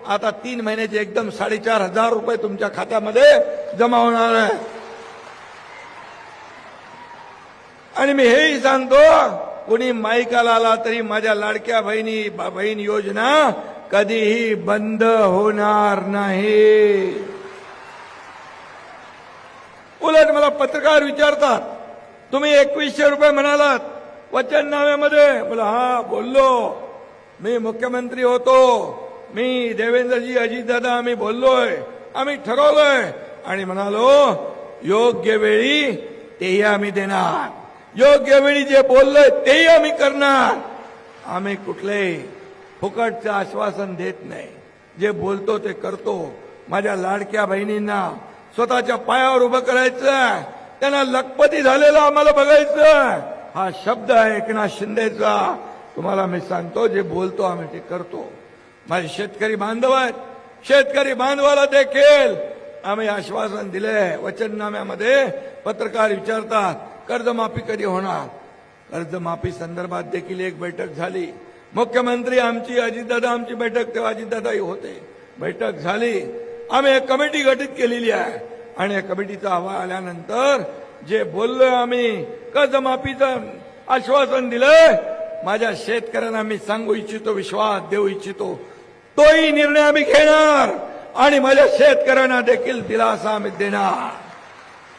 आता 3 महिन्याचे एकदम 4,500 रुपये तुमच्या खात्यामध्ये जमा होणार आहे। आणि मी हेही सांगतो, कोणी माईकाला आला तरी माझ्या लाडक्या बहीण योजना कधीही बंद होणार नाही। उलट मला पत्रकार विचारतात, तुम्ही 2100 रुपये म्हणालात वचननाम्यामध्ये। मला हा बोललो, मी मुख्यमंत्री होतो, मी देवेंद्रजी अजितदादा आम्ही बोललोय, आम्ही ठरवलंय आणि म्हणालो योग्य वेळी तेही आम्ही देणार, योग्य वेळी जे बोललोय तेही आम्ही करणार। आम्ही कुठलेही फुकटचं आश्वासन देत नाही, जे बोलतो ते करतो। माझ्या लाडक्या बहिणींना स्वतःच्या पायावर उभं करायचं, त्यांना लखपती झालेलं आम्हाला बघायचं। हा शब्द आहे एकनाथ शिंदेचा। तुम्हाला मी सांगतो, जे बोलतो आम्ही ते करतो। माझे शेतकरी बांधव आहेत, शेतकरी बांधवाला देखील आम्ही आश्वासन दिले। वचननाम्यामध्ये पत्रकार विचारतात कर्जमाफी कधी होणार, कर्जमाफी संदर्भात देखील एक बैठक झाली। मुख्यमंत्री आमची, अजितदादा आमची बैठक, तेव्हा अजितदादाही होते, बैठक झाली। आम्ही एक कमिटी गठीत केलेली आहे आणि या कमिटीचा अहवाल आल्यानंतर जे बोललोय आम्ही, कर्जमाफीचं आश्वासन दिलंय, माझ्या शेतकऱ्यांना मी सांगू इच्छितो, विश्वास देऊ इच्छितो, तोही निर्णय आम्ही घेणार आणि माझ्या शेतकऱ्यांना देखील दिलासा आम्ही देणार।